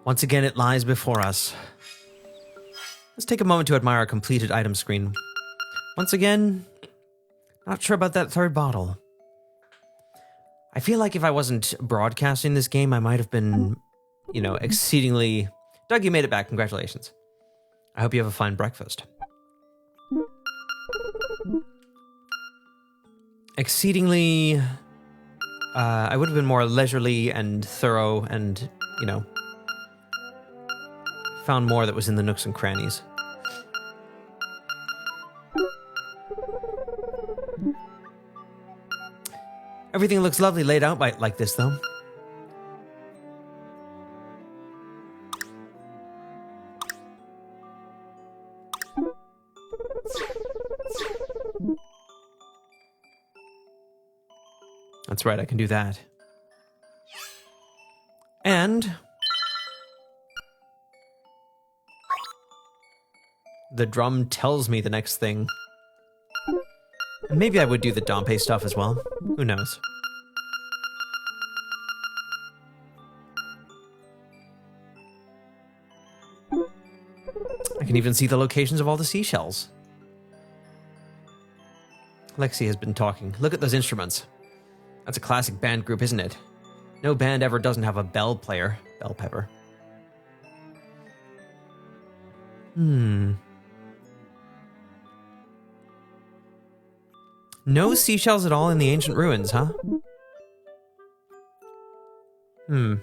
Once again, it lies before us. Let's take a moment to admire our completed item screen. Once again, not sure about that third bottle. I feel like if I wasn't broadcasting this game, I might have been, you know, exceedingly... Doug, you made it back. Congratulations. I hope you have a fine breakfast. Exceedingly... I would have been more leisurely and thorough and, you know, found more that was in the nooks and crannies. Everything looks lovely laid out like this, though. That's right, I can do that. And... the drum tells me the next thing. And maybe I would do the Dompe stuff as well. Who knows? I can even see the locations of all the seashells. Lexi has been talking. Look at those instruments. That's a classic band group, isn't it? No band ever doesn't have a bell player. Bell pepper. No seashells at all in the ancient ruins, huh? And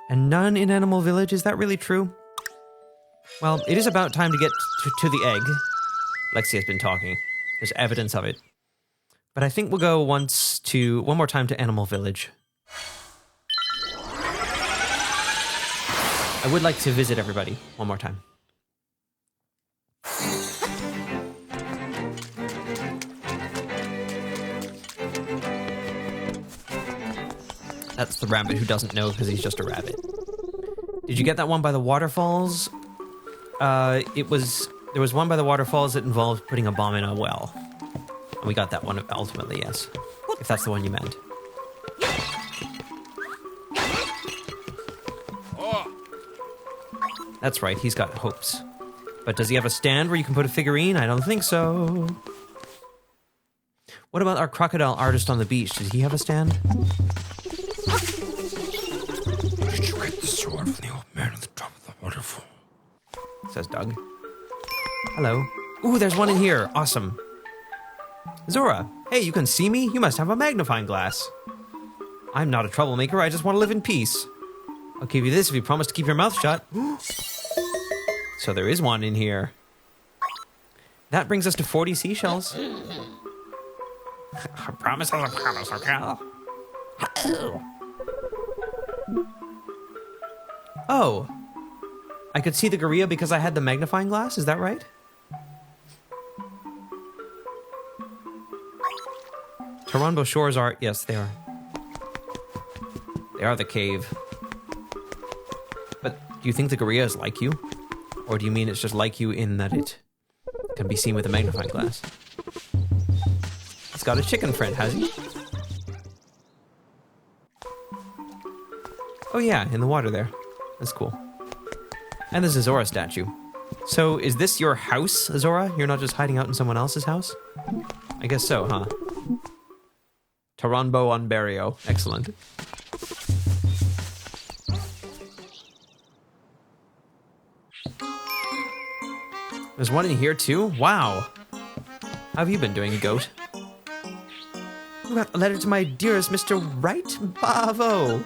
none in Animal Village, is that really true? Well, it is about time to get to the egg. Lexi has been talking. There's evidence of it. But I think we'll go one more time to Animal Village. I would like to visit everybody one more time. That's the rabbit who doesn't know because he's just a rabbit. Did you get that one by the waterfalls? There was one by the waterfalls that involved putting a bomb in a well. And we got that one ultimately, yes. If that's the one you meant. That's right, he's got hopes. But does he have a stand where you can put a figurine? I don't think so. What about our crocodile artist on the beach? Does he have a stand? Did you get the sword from the old man at the top of the waterfall? Says Doug. Hello. Ooh, there's one in here. Awesome. Zora, hey, you can see me? You must have a magnifying glass. I'm not a troublemaker, I just want to live in peace. I'll give you this if you promise to keep your mouth shut. So there is one in here. That brings us to 40 seashells. A promise is a promise, okay? Oh. I could see the gorilla because I had the magnifying glass, is that right? Taranbo shores are... Yes, they are. They are the cave. But do you think the gorilla is like you? Or do you mean it's just like you in that it can be seen with a magnifying glass? He's got a chicken friend, has he? Oh yeah, in the water there. That's cool. And there's a Zora statue. So is this your house, Zora? You're not just hiding out in someone else's house? I guess so, huh? Taranbo on Barrio. Excellent. There's one in here too? Wow. How have you been doing, goat? You got a letter to my dearest Mr. Wright? Bravo!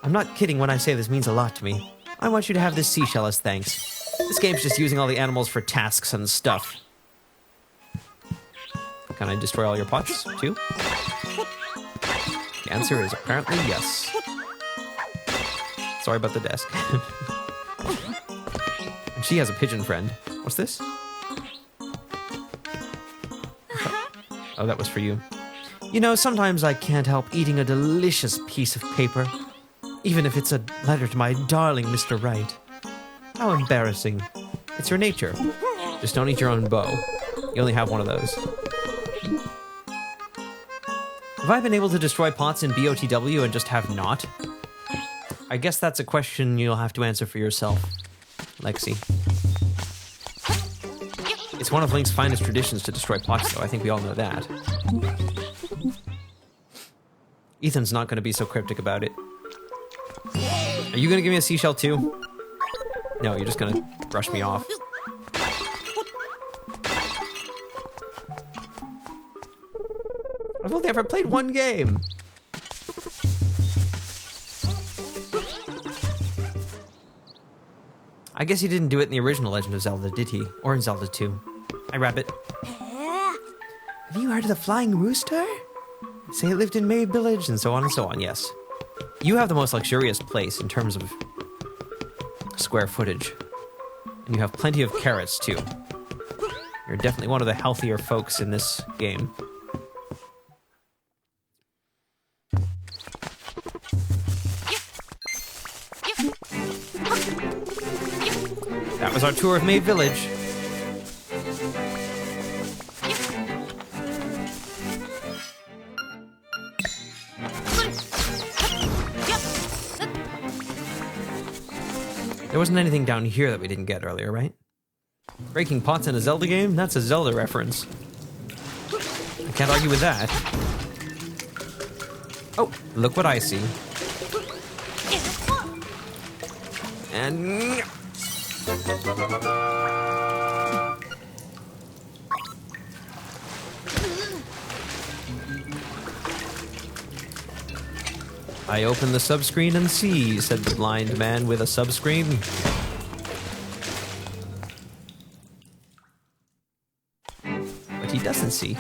I'm not kidding when I say this means a lot to me. I want you to have this seashell as thanks. This game's just using all the animals for tasks and stuff. Can I destroy all your pots, too? The answer is apparently yes. Sorry about the desk. And she has a pigeon friend. What's this? Oh, that was for you. You know, sometimes I can't help eating a delicious piece of paper. Even if it's a letter to my darling Mr. Wright. How embarrassing. It's your nature. Just don't eat your own bow. You only have one of those. Have I been able to destroy pots in BOTW and just have not? I guess that's a question you'll have to answer for yourself, Lexi. It's one of Link's finest traditions to destroy pots, though. I think we all know that. Ethan's not going to be so cryptic about it. Are you going to give me a seashell too? No, you're just going to brush me off. I've only ever played one game. I guess he didn't do it in the original Legend of Zelda, did he? Or in Zelda 2. Hi, Rabbit. Have you heard of the Flying Rooster? Say it lived in May Village, and so on and so on, yes. You have the most luxurious place in terms of square footage. And you have plenty of carrots, too. You're definitely one of the healthier folks in this game. That was our tour of May Village. There wasn't anything down here that we didn't get earlier, right? Breaking pots in a Zelda game? That's a Zelda reference. I can't argue with that. Oh, look what I see. And... I open the subscreen and see, said the blind man with a subscreen. But he doesn't see.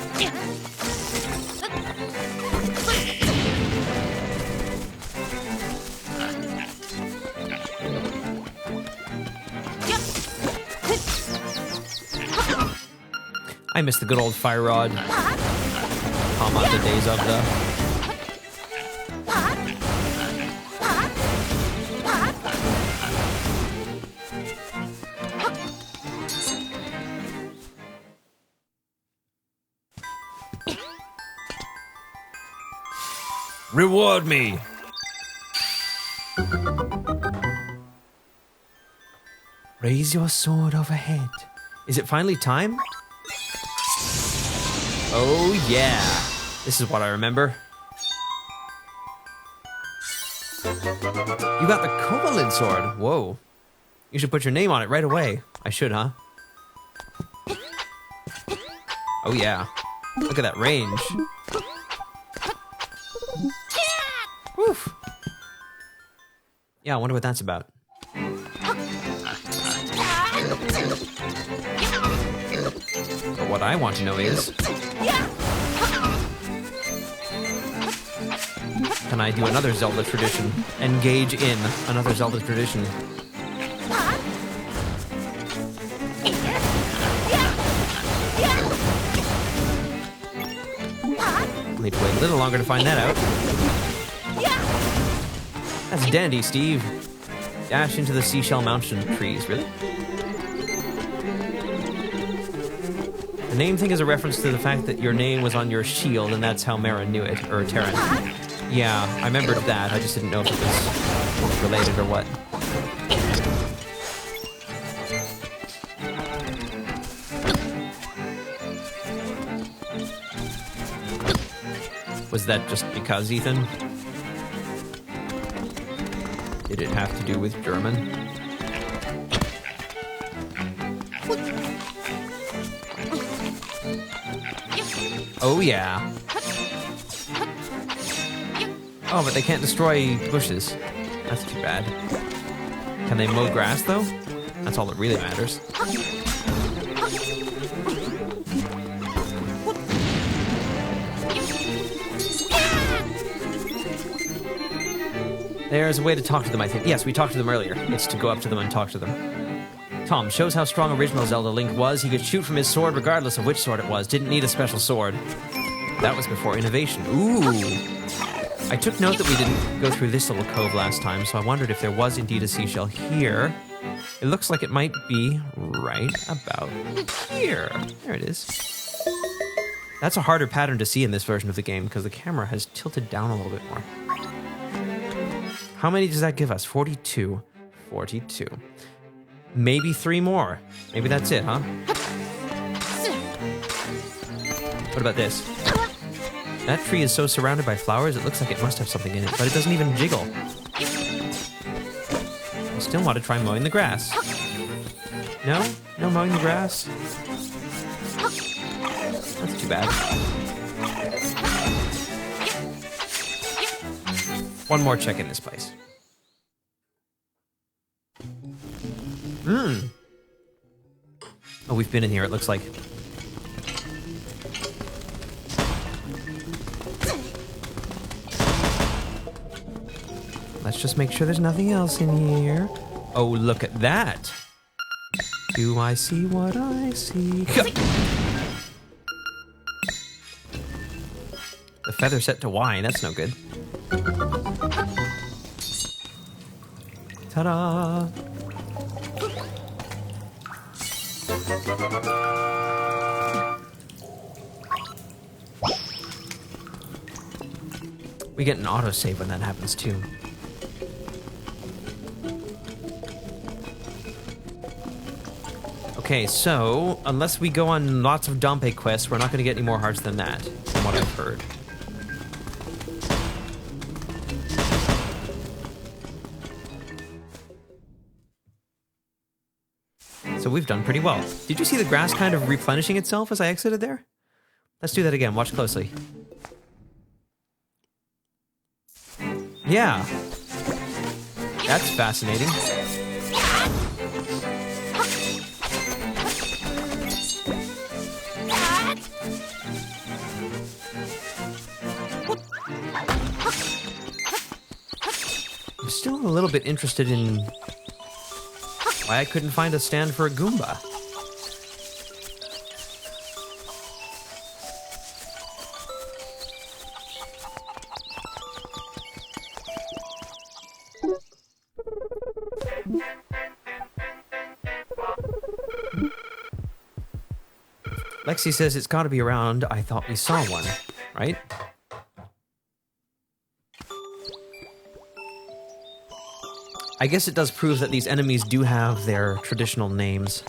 I miss the good old fire rod. The days of the... Reward me! Raise your sword overhead. Is it finally time? Oh yeah! This is what I remember. You got the Kobolid sword. Whoa. You should put your name on it right away. I should, huh? Oh yeah. Look at that range. Woof. Yeah, I wonder what that's about. But what I want to know is... Can I do another Zelda tradition? Engage in another Zelda tradition. Need to wait a little longer to find that out. That's dandy, Steve. Dash into the Seashell Mountain trees, really? The name thing is a reference to the fact that your name was on your shield, and that's how Mara knew it, or Terran. Yeah, I remembered that. I just didn't know if it was related or what. Was that just because, Ethan? Did it have to do with German? Oh yeah. Oh, but they can't destroy bushes. That's too bad. Can they mow grass, though? That's all that really matters. There's a way to talk to them, I think. Yes, we talked to them earlier. It's to go up to them and talk to them. Tom shows how strong original Zelda Link was. He could shoot from his sword regardless of which sword it was. Didn't need a special sword. That was before innovation. Ooh. I took note that we didn't go through this little cove last time, so I wondered if there was indeed a seashell here. It looks like it might be right about here. There it is. That's a harder pattern to see in this version of the game because the camera has tilted down a little bit more. How many does that give us? 42. 42. Maybe 3 more. Maybe that's it, huh? What about this? That tree is so surrounded by flowers, it looks like it must have something in it, but it doesn't even jiggle. I still want to try mowing the grass. No? No mowing the grass? That's too bad. One more check in this place. Oh, we've been in here, it looks like. Let's just make sure there's nothing else in here. Oh, look at that. Do I see what I see? The feather set to Y, that's no good. Ta-da! We get an autosave when that happens too. Okay, so unless we go on lots of Dompe quests, we're not going to get any more hearts than that, from what I've heard. So we've done pretty well. Did you see the grass kind of replenishing itself as I exited there? Let's do that again. Watch closely. Yeah. That's fascinating. I'm still a little bit interested in why I couldn't find a stand for a Goomba. Lexi says it's gotta be around. I thought we saw one, right? I guess it does prove that these enemies do have their traditional names.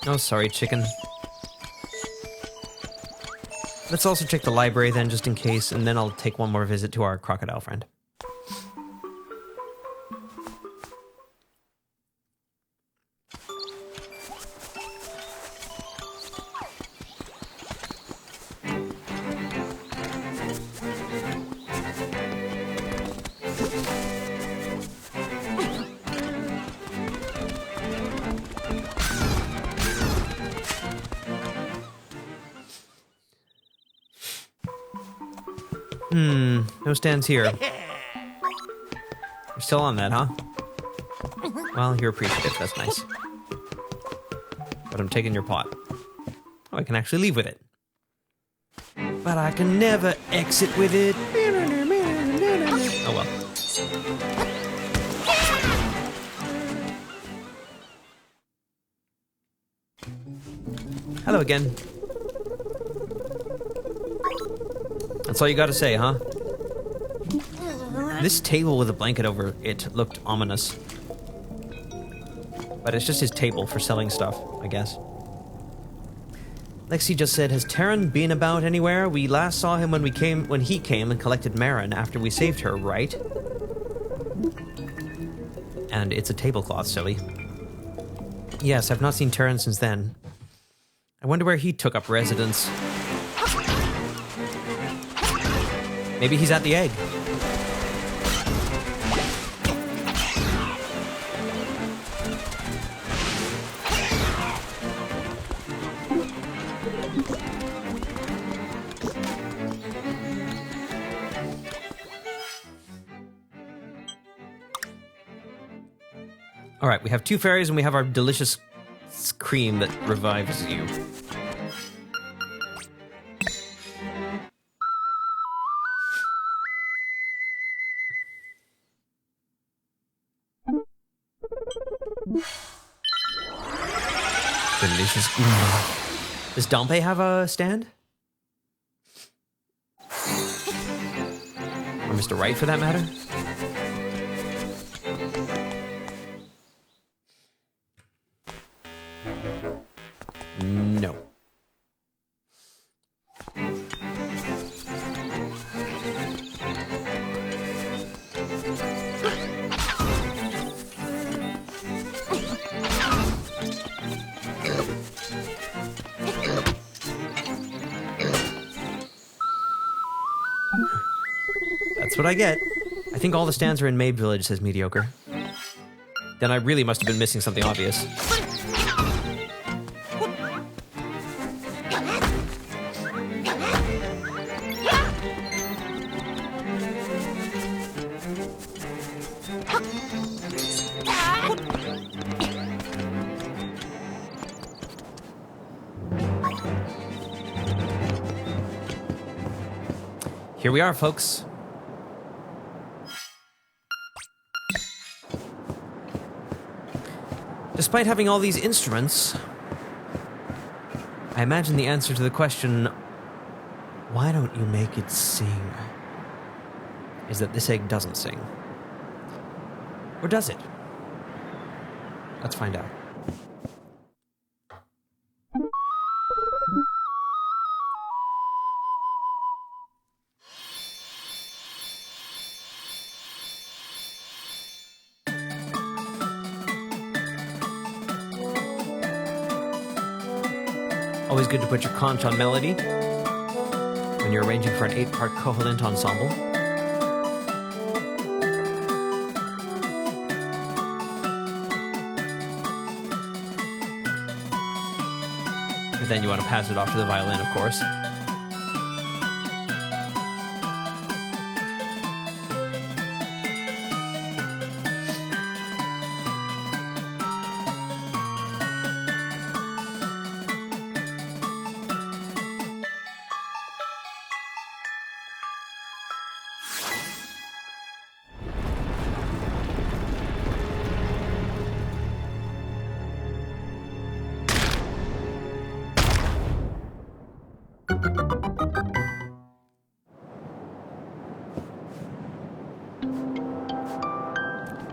Oh, sorry, chicken. Let's also check the library then, just in case, and then I'll take one more visit to our crocodile friend. No stands here. You're still on that, huh? Well, you're appreciative, that's nice. But I'm taking your pot. Oh, I can actually leave with it. But I can never exit with it. Oh well. Hello again. That's all you gotta say, huh? This table with a blanket over it looked ominous. But it's just his table for selling stuff, I guess. Lexi just said, has Terran been about anywhere? We last saw him when he came and collected Marin after we saved her, right? And it's a tablecloth, silly. Yes, I've not seen Terran since then. I wonder where he took up residence. Maybe he's at the egg. All right, we have 2 fairies and we have our delicious cream that revives you. Delicious. Does Dompe have a stand? Mr. Right, for that matter. No. That's what I get. I think all the stands are in Maid Village, says Mediocre. Then I really must have been missing something obvious. Here we are, folks. Despite having all these instruments, I imagine the answer to the question, why don't you make it sing, is that this egg doesn't sing. Or does it? Let's find out. Always good to put your conch on melody when you're arranging for an 8-part covalent ensemble. But then you want to pass it off to the violin, of course.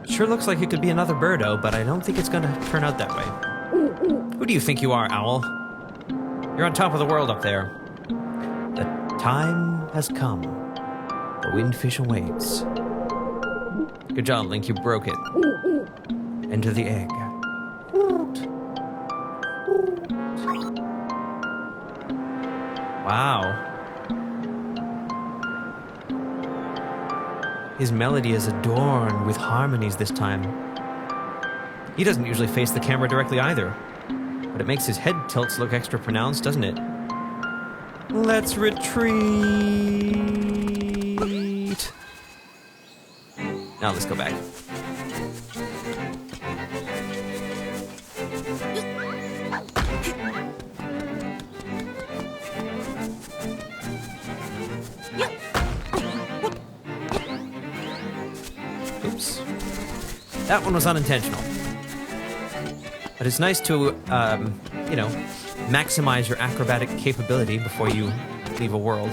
Sure looks like it could be another birdo, but I don't think it's gonna turn out that way. Who do you think you are, owl? You're on top of the world up there. The time has come. The windfish awaits. Good job, Link, you broke it. Enter the egg. Wow. His melody is adorned with harmonies this time. He doesn't usually face the camera directly either, but it makes his head tilts look extra pronounced, doesn't it? Let's retreat. Now let's go back. Oops. That one was unintentional. But it's nice to, you know, maximize your acrobatic capability before you leave a world.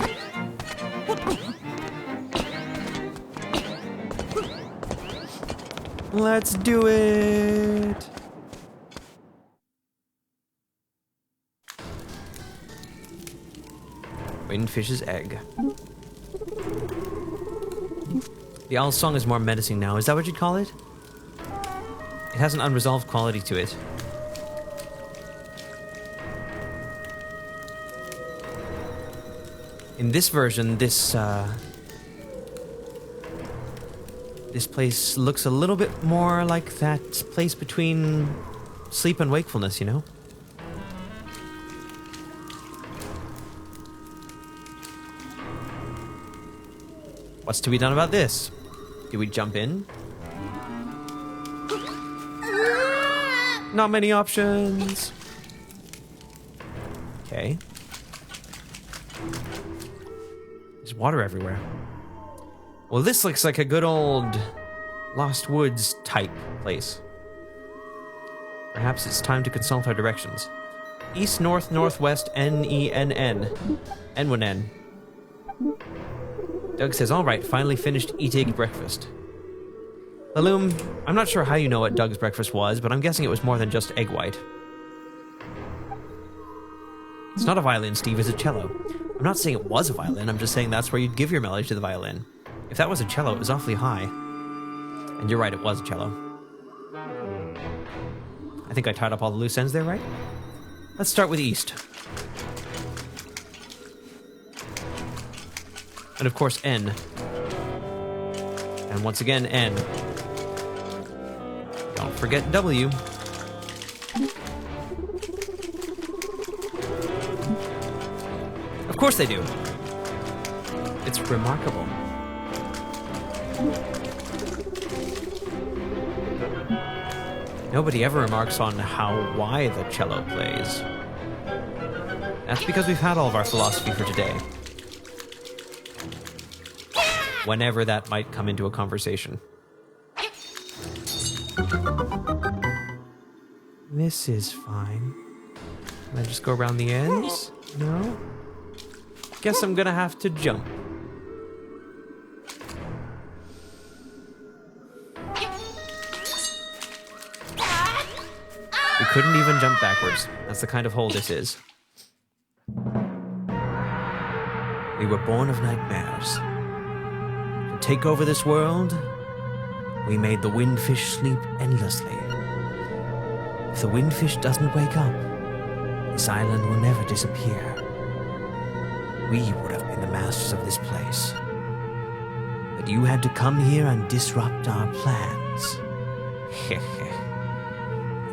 Let's do it! Windfish's egg. The owl's song is more menacing now. Is that what you'd call it? It has an unresolved quality to it. In this version, this place looks a little bit more like that place between sleep and wakefulness, you know? What's to be done about this? Do we jump in? Not many options. Okay. There's water everywhere. Well, this looks like a good old Lost Woods type place. Perhaps it's time to consult our directions. East, north, northwest, N-E-N-N. N-1-N. Doug says, all right, finally finished eating breakfast. Laloom, I'm not sure how you know what Doug's breakfast was, but I'm guessing it was more than just egg white. It's not a violin, Steve, it's a cello. I'm not saying it was a violin, I'm just saying that's where you'd give your melody to the violin. If that was a cello, it was awfully high. And you're right, it was a cello. I think I tied up all the loose ends there, right? Let's start with East. And of course, N. And once again, N. Don't forget W. Of course they do. It's remarkable. Nobody ever remarks on why the cello plays. That's because we've had all of our philosophy for today. Whenever that might come into a conversation. This is fine. Can I just go around the ends? No? Guess I'm gonna have to jump. We couldn't even jump backwards. That's the kind of hole this is. We were born of nightmares. To take over this world, we made the windfish sleep endlessly. If the windfish doesn't wake up, this island will never disappear. We would have been the masters of this place. But you had to come here and disrupt our plans.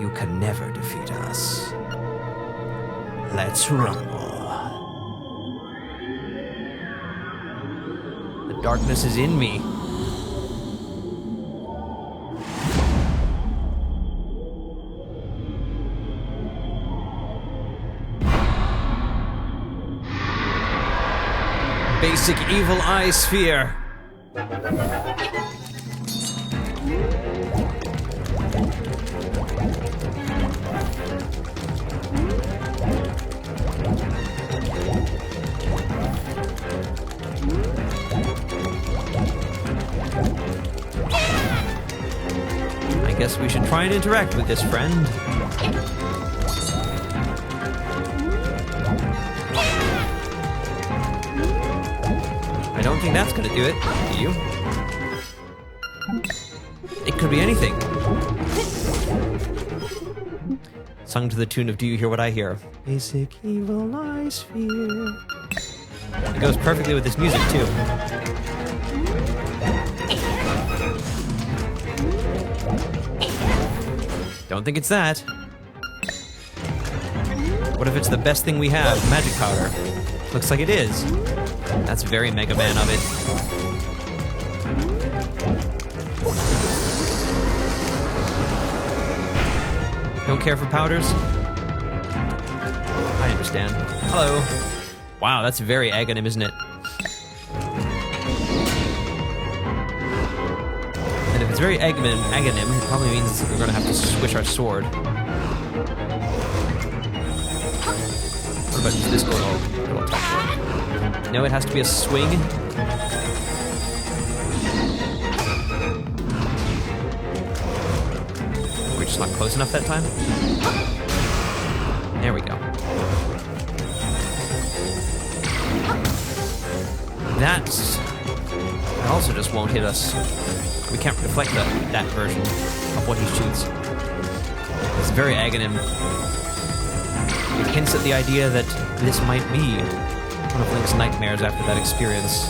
You can never defeat us. Let's rumble. The darkness is in me. Basic evil eye sphere. I guess we should try and interact with this friend. I don't think that's gonna do it, do you? It could be anything. Sung to the tune of Do You Hear What I Hear? Basic evil eye sphere. It goes perfectly with this music, too. Don't think it's that. What if it's the best thing we have, magic powder? Looks like it is. That's very Mega Man of it. Don't care for powders? I understand. Hello. Wow, that's very Aghanim, isn't it? And if it's very Aghanim, it probably means we're gonna have to squish our sword. What about just this little touch? No, it has to be a swing. We're just not close enough that time. There we go. That also just won't hit us. We can't reflect that version of what he shoots. It's very Aghanim. It hints at the idea that this might be one of Link's nightmares after that experience.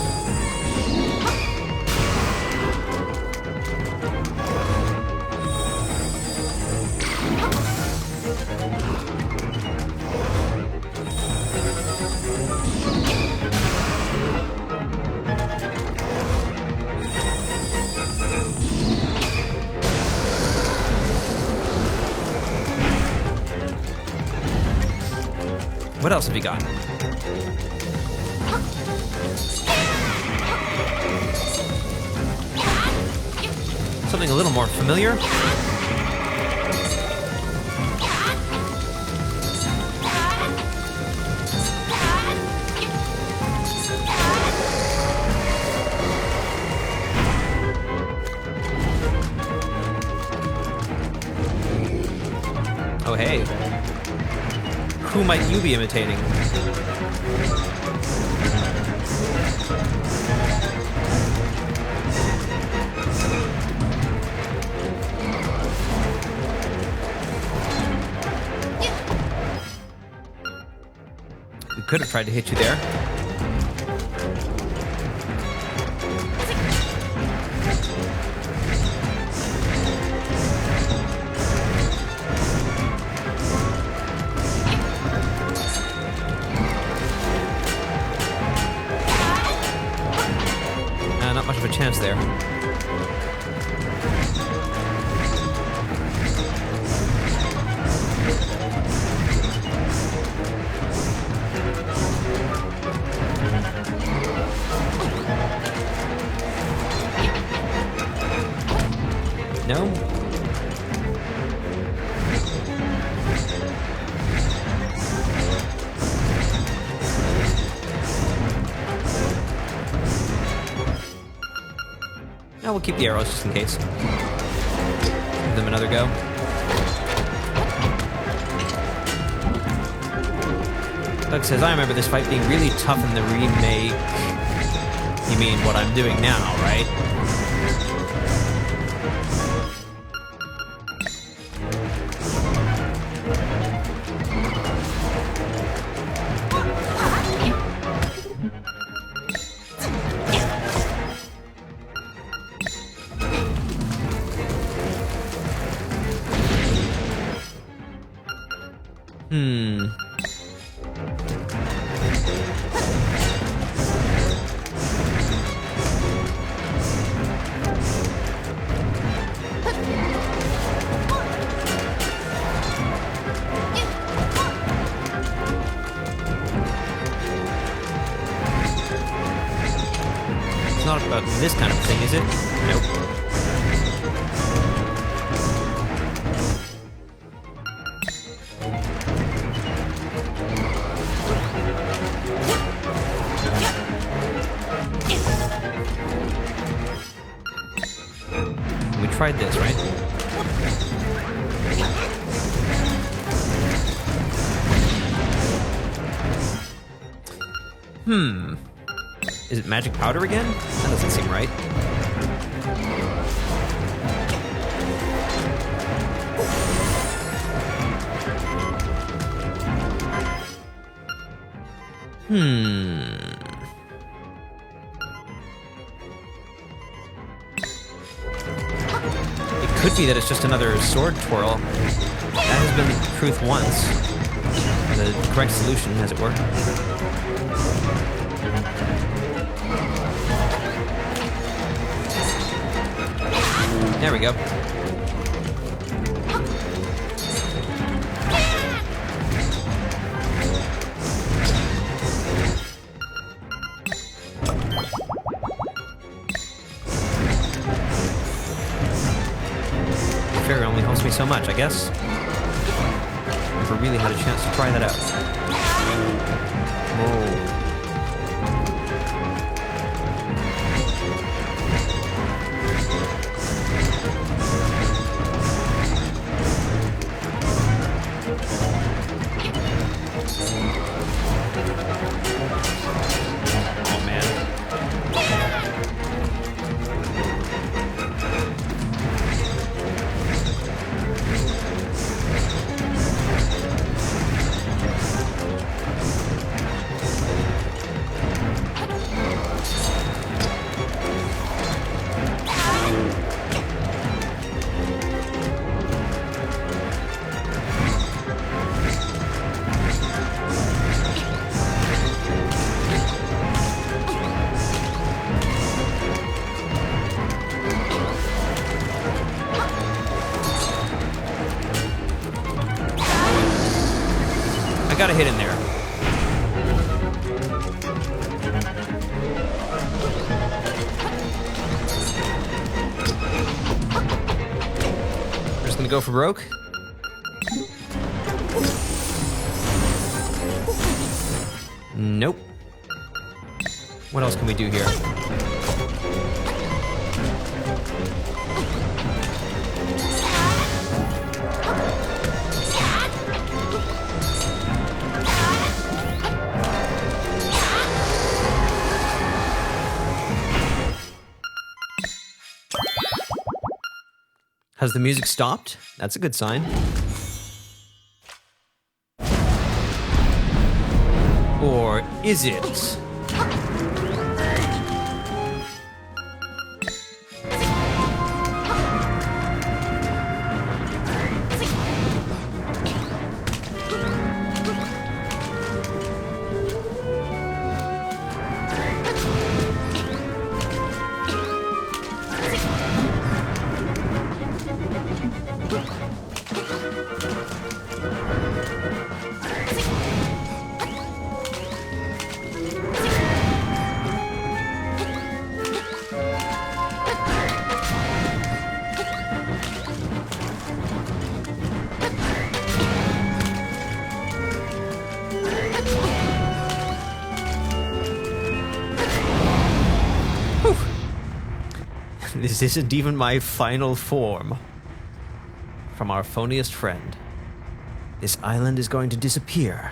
What else have you got? Something a little more familiar. hey. Who might you be imitating? We could have tried to hit you there. Not much of a chance there. No? No, we'll keep the arrows just in case. Give them another go. Doug says, I remember this fight being really tough in the remake. You mean what I'm doing now, right? It's not about this kind of thing, is it? Nope. We tried this, right? Is it magic powder again? That doesn't seem right. It could be that it's just another sword twirl. That has been the truth once. The correct solution, as it were. There we go. Fairy only helps me so much, I guess. Never really had a chance to try that out. Whoa. I got a hit in there. We're just gonna go for broke. Nope. What else can we do here? Has the music stopped? That's a good sign. Or is it? This isn't even my final form. From our phoniest friend. This island is going to disappear.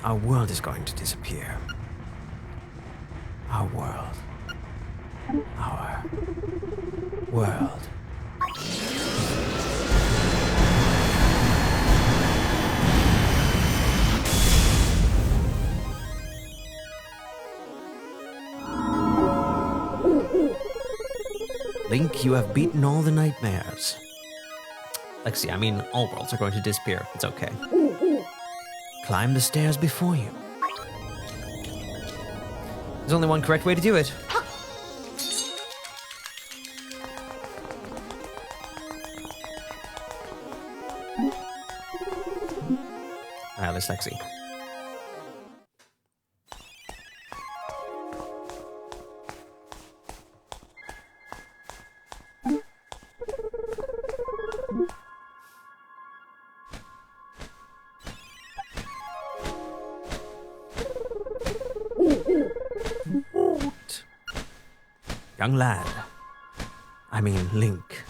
Our world is going to disappear. Our world. Our world. Link, you have beaten all the nightmares. Lexi, I mean, all worlds are going to disappear. It's okay. Climb the stairs before you. There's only one correct way to do it. There's Lexi. Young lad, I mean Link,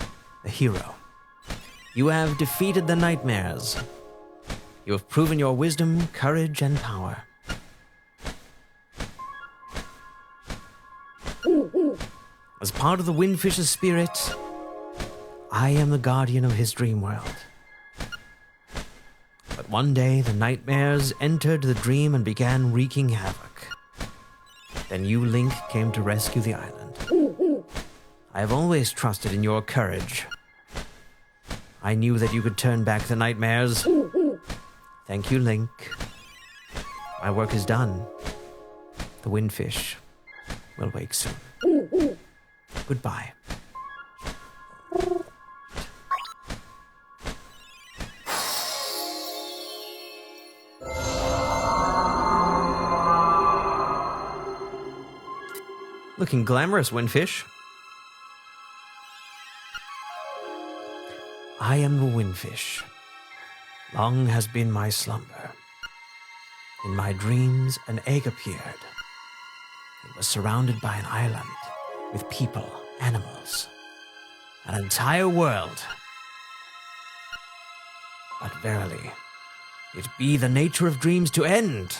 the hero, you have defeated the nightmares. You have proven your wisdom, courage, and power. As part of the Windfish's spirit, I am the guardian of his dream world. But one day, the nightmares entered the dream and began wreaking havoc. Then you, Link, came to rescue the island. I have always trusted in your courage. I knew that you could turn back the nightmares. Thank you, Link. My work is done. The Windfish will wake soon. Goodbye. Looking glamorous, Windfish. I am the Windfish. Long has been my slumber. In my dreams, an egg appeared. It was surrounded by an island with people, animals, an entire world. But verily, it be the nature of dreams to end.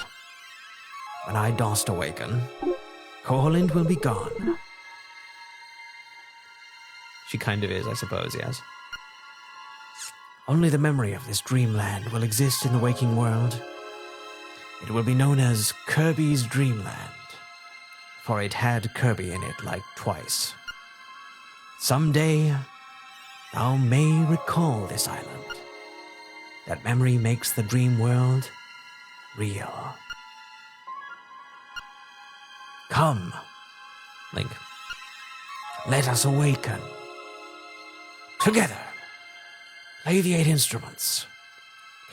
When I dost awaken, Koholint will be gone. She kind of is, I suppose, yes. Only the memory of this dreamland will exist in the waking world. It will be known as Kirby's Dreamland, for it had Kirby in it like twice. Someday, thou may recall this island. That memory makes the dream world real. Come, Link. Let us awaken. Together. Play the 8 instruments.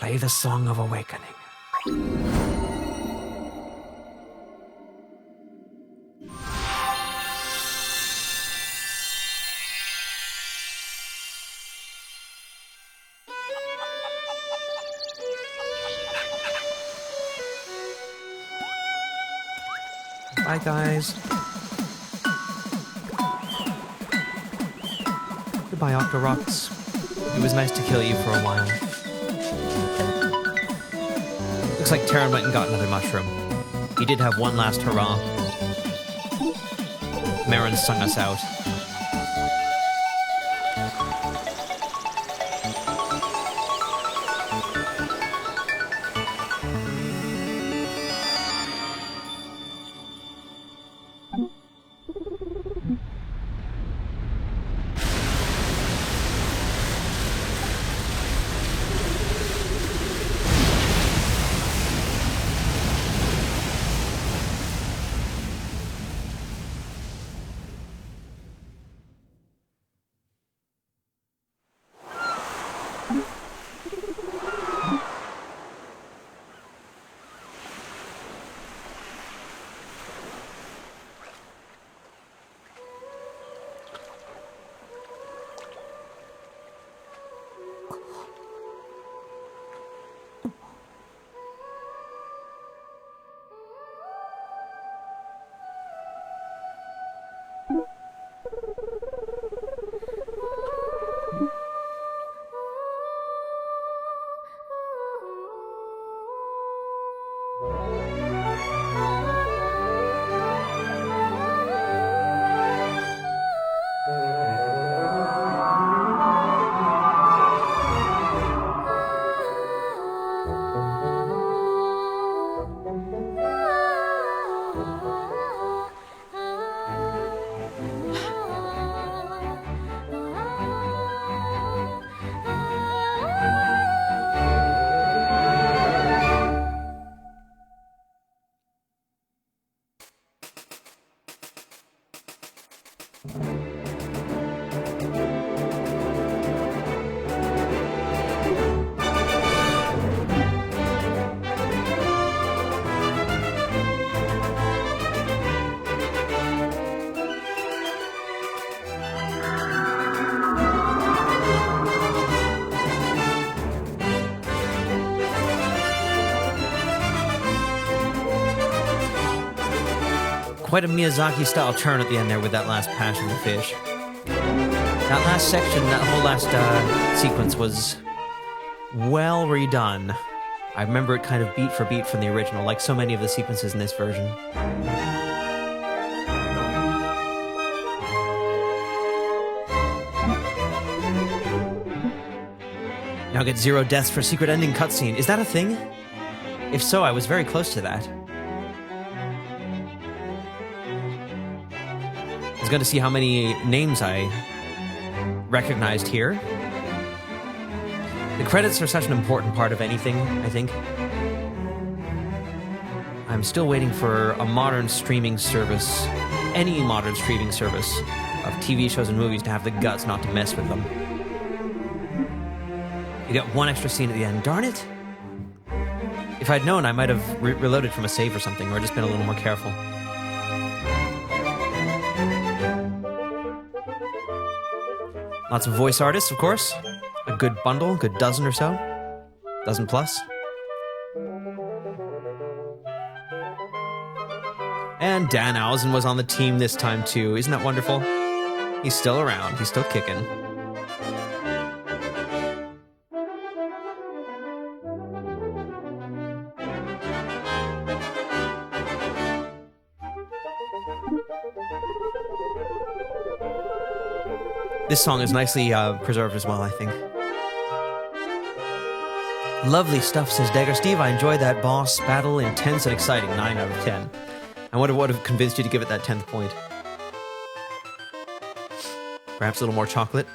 Play the Song of Awakening. Bye, guys. Goodbye, Octoroks. It was nice to kill you for a while. Looks like Terran went and got another mushroom. He did have one last hurrah. Marin sung us out. Quite a Miyazaki-style turn at the end there with that last Passion of the Fish. That last section, that whole last sequence was well redone. I remember it kind of beat for beat from the original, like so many of the sequences in this version. Now get 0 deaths for secret ending cutscene. Is that a thing? If so, I was very close to that. I was going to see how many names I recognized here. The credits are such an important part of anything, I think. I'm still waiting for a modern streaming service, any modern streaming service of TV shows and movies to have the guts not to mess with them. You get one extra scene at the end. Darn it! If I'd known, I might have reloaded from a save or something, or just been a little more careful. Lots of voice artists, of course. A good bundle, a good dozen or so. Dozen plus. And Danhausen was on the team this time too. Isn't that wonderful? He's still around. He's still kicking. This song is nicely preserved as well, I think. Lovely stuff, says Dagger Steve. I enjoyed that boss battle. Intense and exciting. 9 out of 10. I wonder what would have convinced you to give it that 10th point. Perhaps a little more chocolate.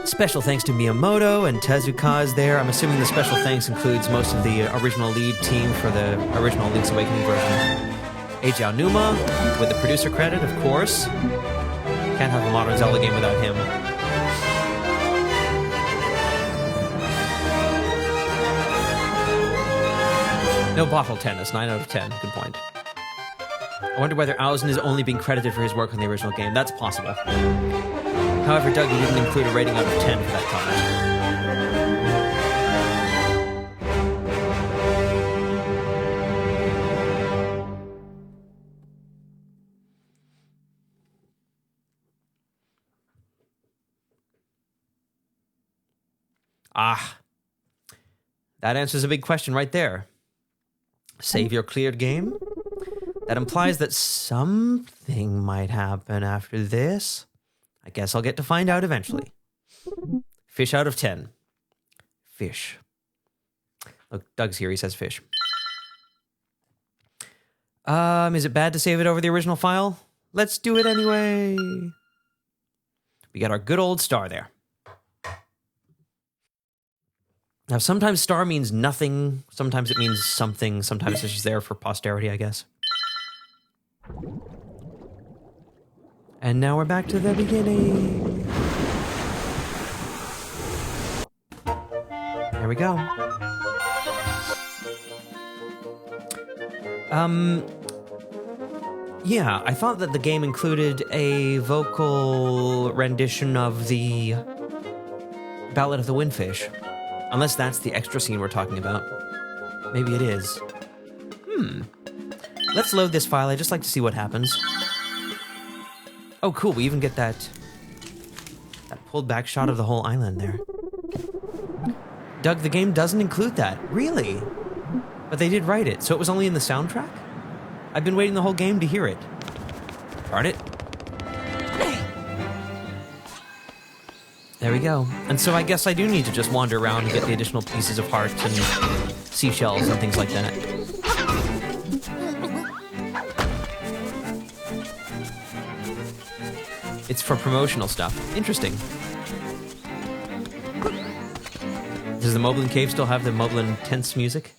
Special thanks to Miyamoto and Tezuka is there. I'm assuming the special thanks includes most of the original lead team for the original Link's Awakening version. Eiji Aonuma, with the producer credit, of course. Can't have a modern Zelda game without him. No bottle tennis, 9 out of 10. Good point. I wonder whether Ausen is only being credited for his work on the original game. That's possible. However, Doug, you didn't include a rating out of 10 for that comment. Ah, that answers a big question right there. Save your cleared game? That implies that something might happen after this. I guess I'll get to find out eventually. Fish out of 10. Fish. Look, Doug's here, he says fish. Is it bad to save it over the original file? Let's do it anyway. We got our good old star there. Now, sometimes star means nothing. Sometimes it means something. Sometimes it's just there for posterity, I guess. And now we're back to the beginning. There we go. Yeah, I thought that the game included a vocal rendition of the Ballad of the Windfish. Unless that's the extra scene we're talking about. Maybe it is. Let's load this file. I'd just like to see what happens. Oh, cool. We even get that pulled back shot of the whole island there. Doug, the game doesn't include that. Really? But they did write it, so it was only in the soundtrack? I've been waiting the whole game to hear it. Darn it. There we go. And so I guess I do need to just wander around and get the additional pieces of heart and seashells and things like that. It's for promotional stuff. Interesting. Does the Moblin Cave still have the Moblin tense music?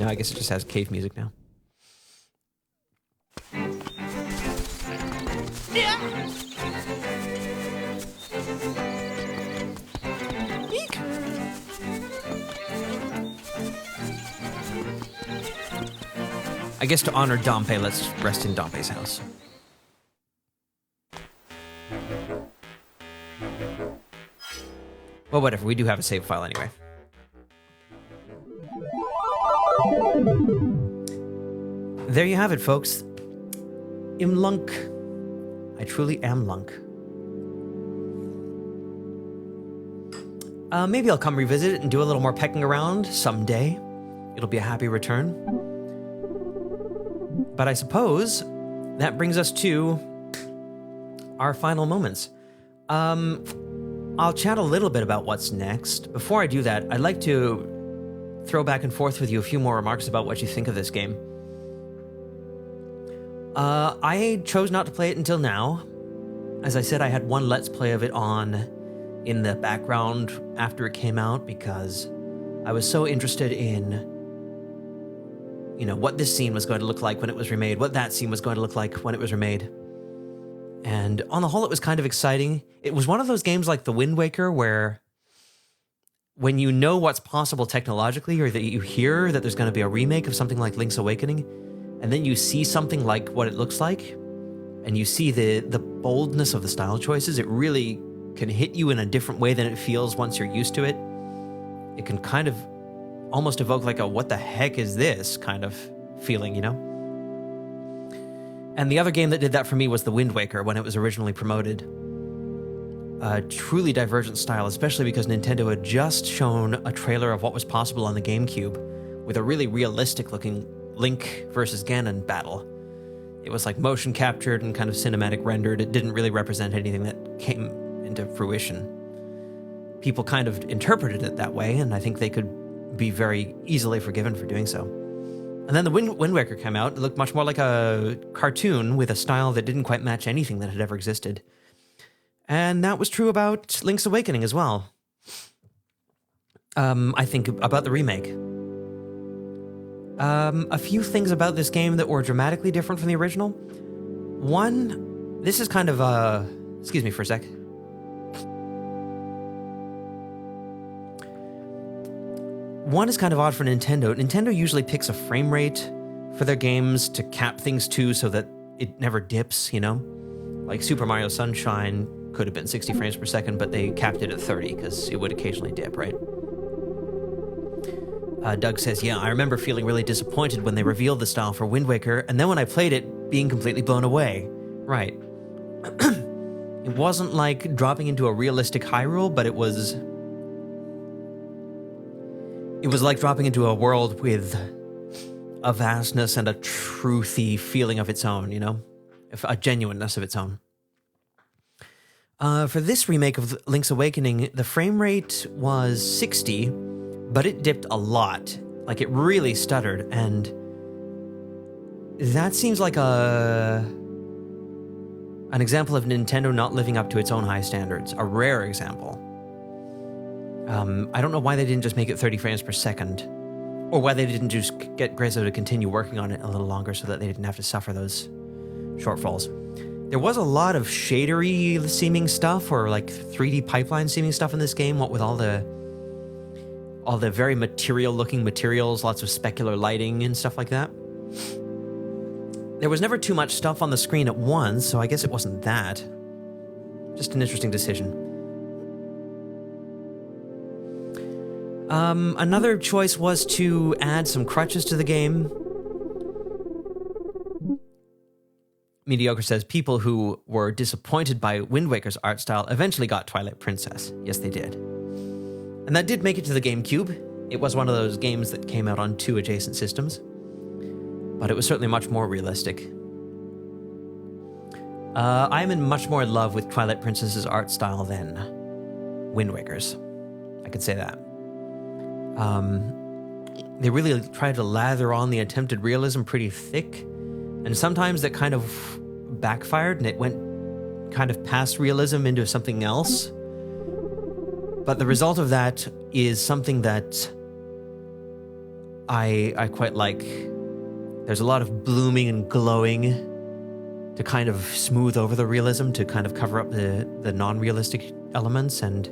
No, I guess it just has cave music now. Eek. I guess to honor Dompe, let's rest in Dompe's house. Well, whatever. We do have a save file anyway. There you have it, folks. Im Lunk. I truly am Lunk. Maybe I'll come revisit it and do a little more pecking around someday. It'll be a happy return. But I suppose that brings us to our final moments. I'll chat a little bit about what's next. Before I do that, I'd like to throw back and forth with you a few more remarks about what you think of this game. I chose not to play it until now. As I said, I had one Let's Play of it on in the background after it came out because I was so interested in, you know, what this scene was going to look like when it was remade, what that scene was going to look like when it was remade. And on the whole, it was kind of exciting. It was one of those games like The Wind Waker where when you know what's possible technologically, or that you hear that there's going to be a remake of something like Link's Awakening, and then you see something like what it looks like, and you see the boldness of the style choices, it really can hit you in a different way than it feels once you're used to it. It can kind of almost evoke like a what the heck is this kind of feeling, you know? And the other game that did that for me was The Wind Waker when it was originally promoted. A truly divergent style, especially because Nintendo had just shown a trailer of what was possible on the GameCube with a really realistic looking Link versus Ganon battle. It was like motion captured and kind of cinematic rendered. It didn't really represent anything that came into fruition. People kind of interpreted it that way, and I think they could be very easily forgiven for doing so. And then the Wind Waker came out. It looked much more like a cartoon with a style that didn't quite match anything that had ever existed. And that was true about Link's Awakening as well. I think about the remake. A few things about this game that were dramatically different from the original. One, this is kind of excuse me for a sec. One is kind of odd for Nintendo. Nintendo usually picks a frame rate for their games to cap things to so that it never dips, you know? Like Super Mario Sunshine could have been 60 frames per second, but they capped it at 30 because it would occasionally dip, right? Doug says, yeah, I remember feeling really disappointed when they revealed the style for Wind Waker, and then when I played it, being completely blown away. Right. It wasn't like dropping into a realistic Hyrule, but it was like dropping into a world with a vastness and a truthy feeling of its own, you know? A genuineness of its own. For this remake of Link's Awakening, the frame rate was 60, but it dipped a lot. Like, it really stuttered, and that seems like an example of Nintendo not living up to its own high standards. A rare example. I don't know why they didn't just make it 30 frames per second, or why they didn't just get Grezzo to continue working on it a little longer so that they didn't have to suffer those shortfalls. There was a lot of shadery seeming stuff, or like 3D pipeline seeming stuff in this game, what with all the very material looking materials, lots of specular lighting and stuff like that. There was never too much stuff on the screen at once, so I guess it wasn't that. Just an interesting decision. Another choice was to add some crutches to the game. Mediocre says, people who were disappointed by Wind Waker's art style eventually got Twilight Princess. Yes, they did. And that did make it to the GameCube. It was one of those games that came out on 2 adjacent systems. But it was certainly much more realistic. I'm much more in love with Twilight Princess's art style than Wind Waker's. I could say that. They really tried to lather on the attempted realism pretty thick, and sometimes that kind of backfired and it went kind of past realism into something else. But the result of that is something that I quite like. There's a lot of blooming and glowing to kind of smooth over the realism, to kind of cover up the non-realistic elements, and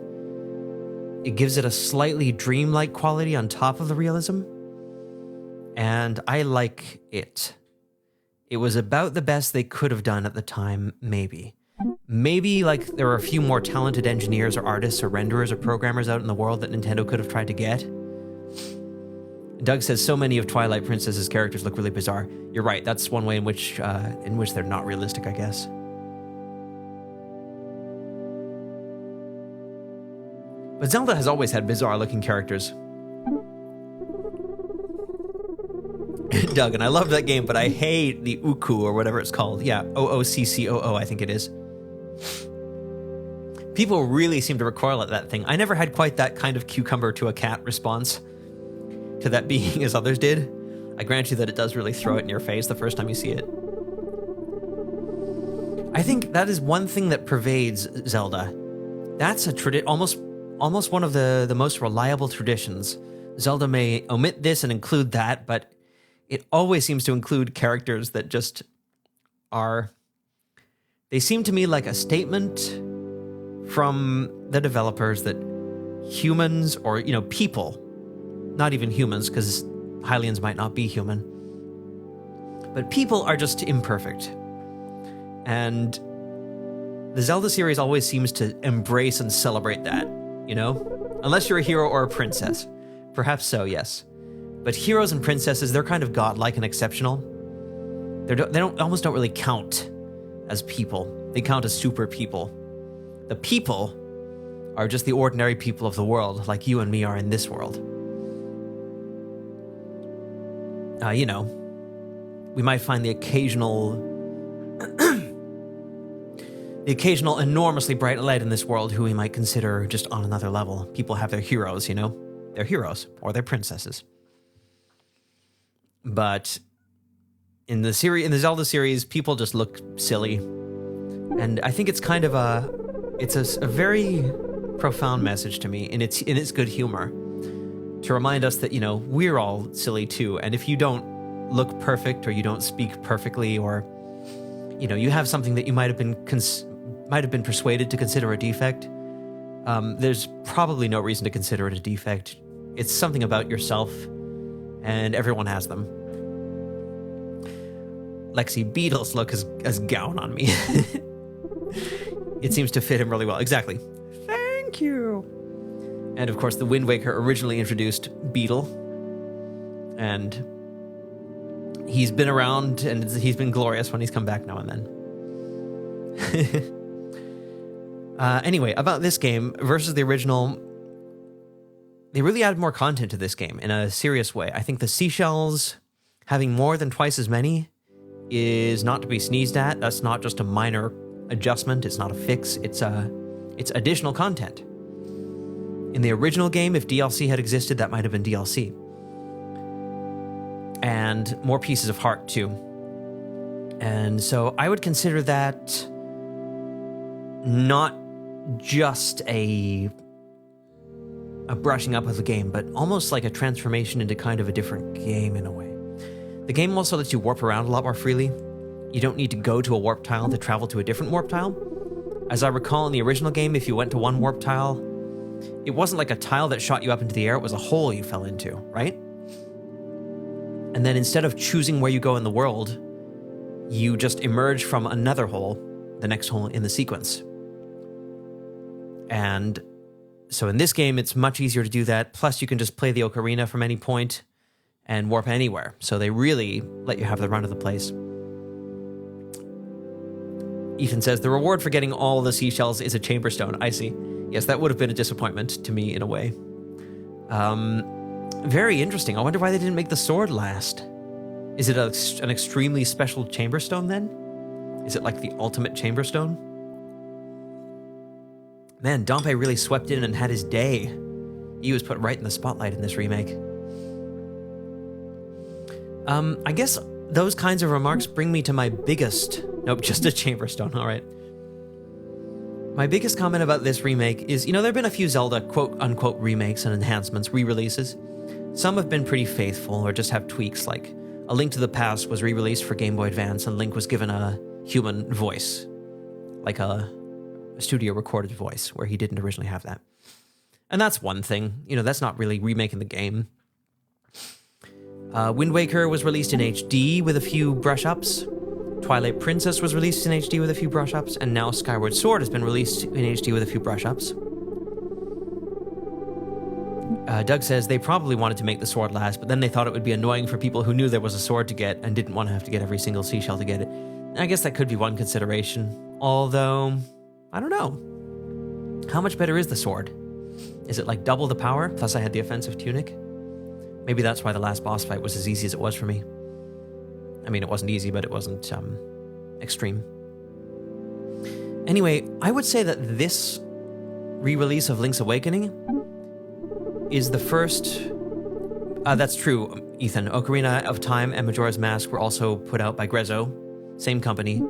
it gives it a slightly dreamlike quality on top of the realism. And I like it. It was about the best they could have done at the time, maybe. Maybe, like, there are a few more talented engineers or artists or renderers or programmers out in the world that Nintendo could have tried to get. Doug says so many of Twilight Princess's characters look really bizarre. You're right, that's one way in which they're not realistic, I guess. But Zelda has always had bizarre-looking characters. Doug, and I love that game, but I hate the Uku or whatever it's called. Yeah, OOCCOO, I think it is. People really seem to recoil at that thing. I never had quite that kind of cucumber to a cat response to that being as others did. I grant you that it does really throw it in your face the first time you see it. I think that is one thing that pervades Zelda. That's a almost one of the most reliable traditions. Zelda may omit this and include that, but it always seems to include characters that just are... They seem to me like a statement from the developers that humans, or, you know, people, not even humans, because Hylians might not be human, but people are just imperfect. And the Zelda series always seems to embrace and celebrate that, you know? Unless you're a hero or a princess. Perhaps so, yes. But heroes and princesses, they're kind of godlike and exceptional. They almost don't really count as people. They count as super people. The people are just the ordinary people of the world, like you and me are in this world. You know, we might find the occasional enormously bright light in this world who we might consider just on another level. People have their heroes, you know? They're heroes, or they're princesses. But in the Zelda series, people just look silly. And I think it's kind of a very profound message to me in its good humor, to remind us that, you know, we're all silly too. And if you don't look perfect, or you don't speak perfectly, or, you know, you have something that you might have been persuaded to consider a defect, there's probably no reason to consider it a defect. It's something about yourself, and everyone has them. Lexi, Beatles look as gown on me. It seems to fit him really well. Exactly. Thank you. And of course, the Wind Waker originally introduced Beetle, and he's been around, and he's been glorious when he's come back now and then. Anyway, about this game versus the original, they really added more content to this game in a serious way. I think the seashells having more than twice as many is not to be sneezed at. That's not just a minor adjustment. It's not a fix. It's additional content. In the original game, if DLC had existed, that might have been DLC. And more pieces of heart, too. And so I would consider that not just a brushing up of the game, but almost like a transformation into kind of a different game in a way. The game also lets you warp around a lot more freely. You don't need to go to a warp tile to travel to a different warp tile. As I recall in the original game, if you went to one warp tile, it wasn't like a tile that shot you up into the air, it was a hole you fell into, right? And then instead of choosing where you go in the world, you just emerge from another hole, the next hole in the sequence. And so in this game, it's much easier to do that. Plus, you can just play the ocarina from any point and warp anywhere. So they really let you have the run of the place. Ethan says, the reward for getting all the seashells is a chamber stone. I see. Yes, that would have been a disappointment to me in a way. Very interesting. I wonder why they didn't make the sword last. Is it an extremely special chamber stone then? Is it like the ultimate chamber stone? Man, Dompe really swept in and had his day. He was put right in the spotlight in this remake. I guess those kinds of remarks bring me to my biggest... Nope, just a chamber stone, all right. My biggest comment about this remake is, you know, there have been a few Zelda quote-unquote remakes and enhancements, re-releases, Some have been pretty faithful or just have tweaks, like A Link to the Past was re-released for Game Boy Advance and Link was given a human voice, like a studio recorded voice, where he didn't originally have that. And that's one thing. You know, that's not really remaking the game. Wind Waker was released in HD with a few brush-ups. Twilight Princess was released in HD with a few brush-ups, and now Skyward Sword has been released in HD with a few brush-ups. Doug says they probably wanted to make the sword last, but then they thought it would be annoying for people who knew there was a sword to get and didn't want to have to get every single seashell to get it. I guess that could be one consideration. Although, I don't know. How much better is the sword? Is it like double the power? Plus I had the offensive tunic? Maybe that's why the last boss fight was as easy as it was for me. I mean, it wasn't easy, but it wasn't extreme. Anyway, I would say that this re-release of Link's Awakening is the first... that's true, Ethan. Ocarina of Time and Majora's Mask were also put out by Grezzo, same company,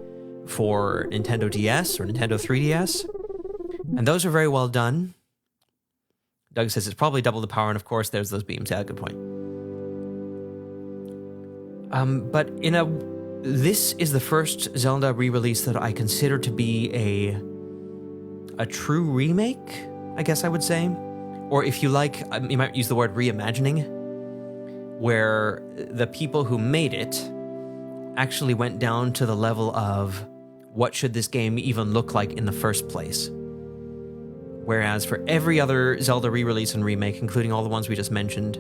for Nintendo DS or Nintendo 3DS. And those are very well done. Doug says it's probably double the power, and of course there's those beams. Yeah, good point. But this is the first Zelda re-release that I consider to be a true remake, I guess I would say. Or if you like, you might use the word reimagining, where the people who made it actually went down to the level of what should this game even look like in the first place. Whereas for every other Zelda re-release and remake, including all the ones we just mentioned,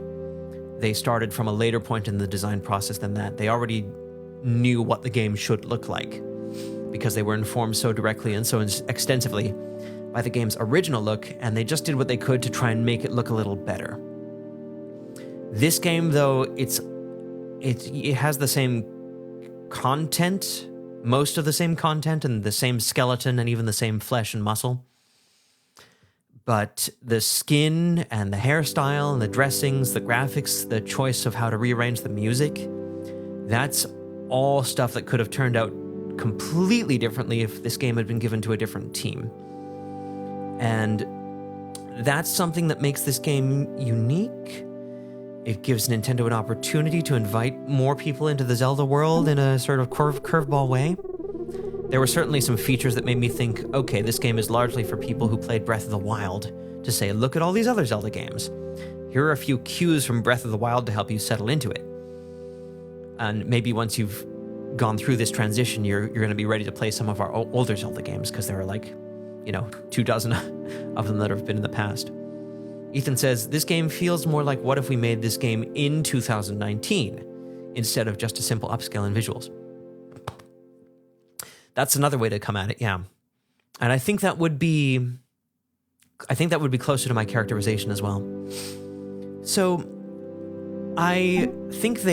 they started from a later point in the design process than that. They already knew what the game should look like because they were informed so directly and so extensively by the game's original look, and they just did what they could to try and make it look a little better. This game, though, it has the same content, most of the same content, and the same skeleton, and even the same flesh and muscle. But the skin and the hairstyle and the dressings, the graphics, the choice of how to rearrange the music, that's all stuff that could have turned out completely differently if this game had been given to a different team. And that's something that makes this game unique. It gives Nintendo an opportunity to invite more people into the Zelda world in a sort of curveball way. There were certainly some features that made me think, okay, this game is largely for people who played Breath of the Wild, to say, look at all these other Zelda games. Here are a few cues from Breath of the Wild to help you settle into it. And maybe once you've gone through this transition, you're going to be ready to play some of our older Zelda games, because there are like, 24 of them that have been in the past. Ethan says, this game feels more like what if we made this game in 2019, instead of just a simple upscale in visuals. That's another way to come at it, yeah. And I think that would be closer to my characterization as well. So, I think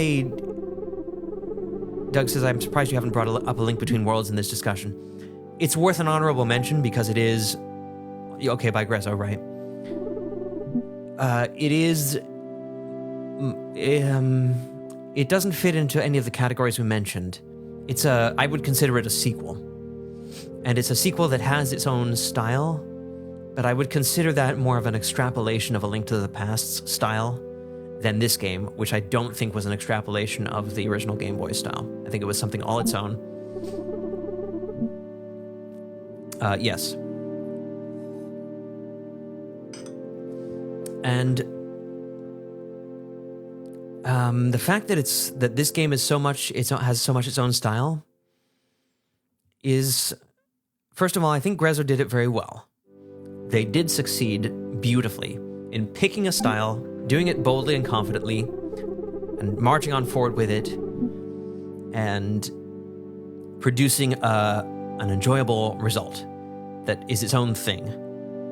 Doug says, I'm surprised you haven't brought up A Link Between Worlds in this discussion. It's worth an honorable mention because it is... Okay, by Grezzo, right? It doesn't fit into any of the categories we mentioned. I would consider it a sequel. And it's a sequel that has its own style, but I would consider that more of an extrapolation of A Link to the Past's style than this game, which I don't think was an extrapolation of the original Game Boy style. I think it was something all its own. Yes. And the fact that this game is has so much its own style is, first of all, I think Grezzo did it very well. They did succeed beautifully in picking a style, doing it boldly and confidently, and marching on forward with it, and producing an enjoyable result that is its own thing,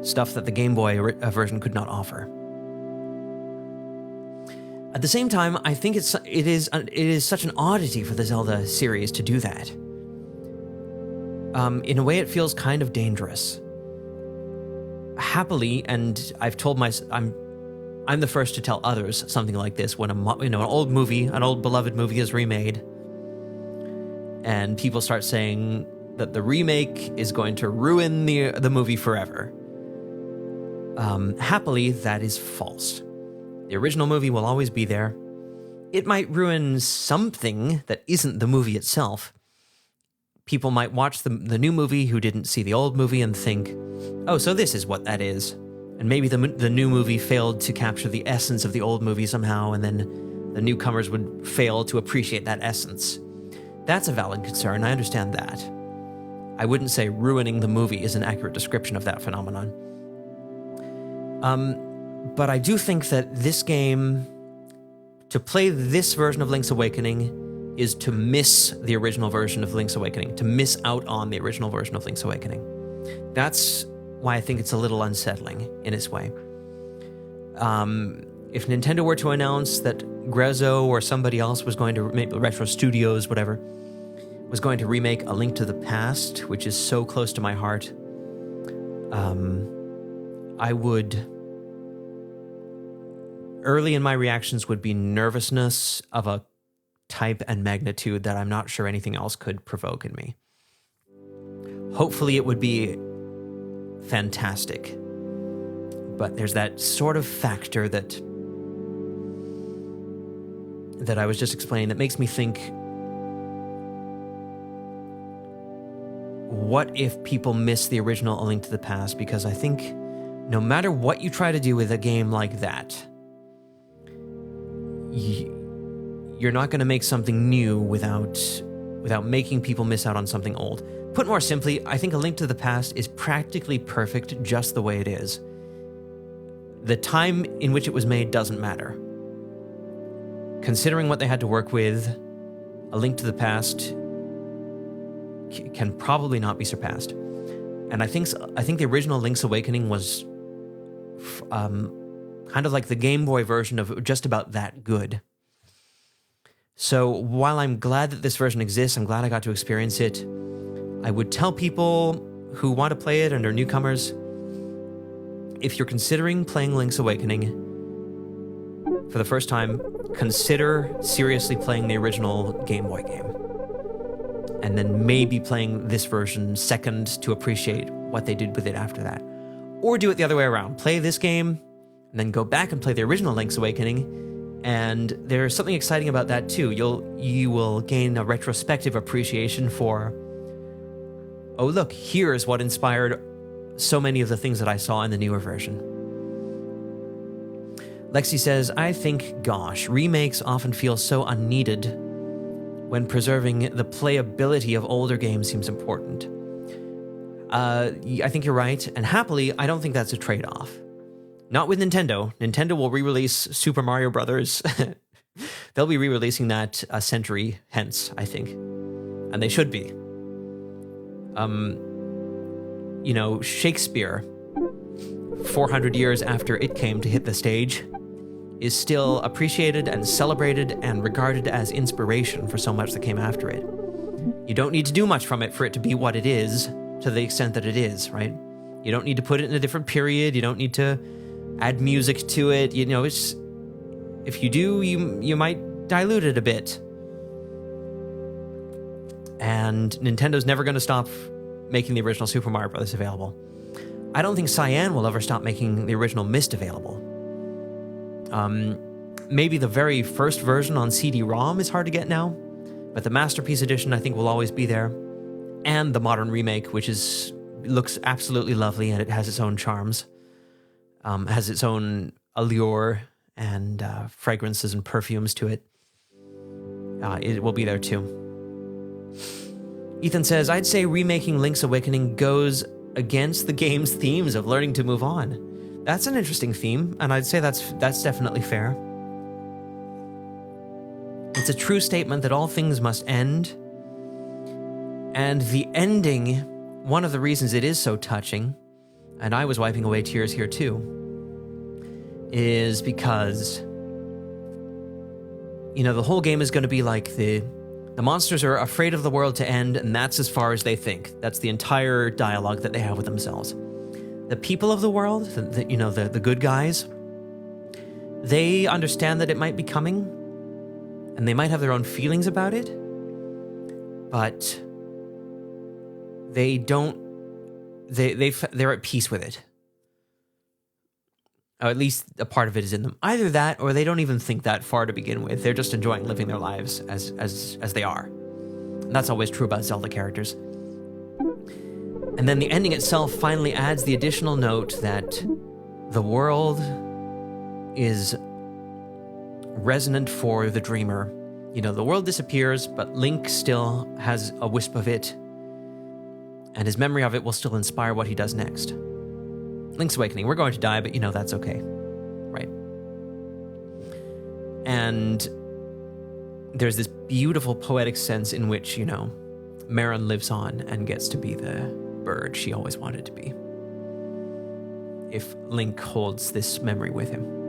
stuff that the Game Boy version could not offer. At the same time, I think it is such an oddity for the Zelda series to do that. In a way, it feels kind of dangerous. Happily, and I've told I'm the first to tell others something like this when an old beloved movie is remade, and people start saying that the remake is going to ruin the movie forever. Happily, that is false. The original movie will always be there. It might ruin something that isn't the movie itself. People might watch the new movie who didn't see the old movie and think, oh, so this is what that is. And maybe the new movie failed to capture the essence of the old movie somehow, and then the newcomers would fail to appreciate that essence. That's a valid concern, I understand that. I wouldn't say ruining the movie is an accurate description of that phenomenon. But I do think that this game, to play this version of Link's Awakening, is to miss the original version of Link's Awakening, to miss out on the original version of Link's Awakening. That's why I think it's a little unsettling in its way. If Nintendo were to announce that Grezzo or somebody else was going to make Retro Studios, whatever, was going to remake A Link to the Past, which is so close to my heart, I would... Early in my reactions would be nervousness of a type and magnitude that I'm not sure anything else could provoke in me. Hopefully it would be fantastic. But there's that sort of factor that I was just explaining that makes me think, what if people miss the original A Link to the Past? Because I think no matter what you try to do with a game like that, you're not going to make something new without making people miss out on something old. Put more simply, I think A Link to the Past is practically perfect just the way it is. The time in which it was made doesn't matter. Considering what they had to work with, A Link to the Past can probably not be surpassed. And I think the original Link's Awakening was kind of like the Game Boy version of just about that good. So while I'm glad that this version exists, I'm glad I got to experience it, I would tell people who want to play it and are newcomers, if you're considering playing Link's Awakening for the first time, consider seriously playing the original Game Boy game. And then maybe playing this version second to appreciate what they did with it after that. Or do it the other way around. Play this game, and then go back and play the original Link's Awakening, and there's something exciting about that too. You will gain a retrospective appreciation for, oh look, here's what inspired so many of the things that I saw in the newer version. Lexi says, I think, gosh, remakes often feel so unneeded when preserving the playability of older games seems important. I think you're right, and happily, I don't think that's a trade-off. Not with Nintendo. Nintendo will re-release Super Mario Brothers. They'll be re-releasing that a century hence, I think. And they should be. Shakespeare, 400 years after it came to hit the stage, is still appreciated and celebrated and regarded as inspiration for so much that came after it. You don't need to do much from it for it to be what it is, to the extent that it is, right? You don't need to put it in a different period. You don't need to add music to it. If you do, you might dilute it a bit. And Nintendo's never going to stop making the original Super Mario Bros. Available. I don't think Cyan will ever stop making the original Myst available. Maybe the very first version on CD-ROM is hard to get now, but the Masterpiece Edition I think will always be there. And the modern remake, which looks absolutely lovely, and it has its own charms. Has its own allure and fragrances and perfumes to it. It will be there too. Ethan says, I'd say remaking Link's Awakening goes against the game's themes of learning to move on. That's an interesting theme, and I'd say that's definitely fair. It's a true statement that all things must end. And the ending, one of the reasons it is so touching, and I was wiping away tears here too, is because, the whole game is going to be like the monsters are afraid of the world to end, and that's as far as they think. That's the entire dialogue that they have with themselves. The people of the world, the good guys, they understand that it might be coming, and they might have their own feelings about it, but they're at peace with it. Or at least a part of it is in them. Either that, or they don't even think that far to begin with. They're just enjoying living their lives as they are. And that's always true about Zelda characters. And then the ending itself finally adds the additional note that the world is resonant for the dreamer. You know, the world disappears, but Link still has a wisp of it, and his memory of it will still inspire what he does next. Link's Awakening, we're going to die, but you know, that's okay, right? And there's this beautiful poetic sense in which, you know, Marin lives on and gets to be the bird she always wanted to be, if Link holds this memory with him.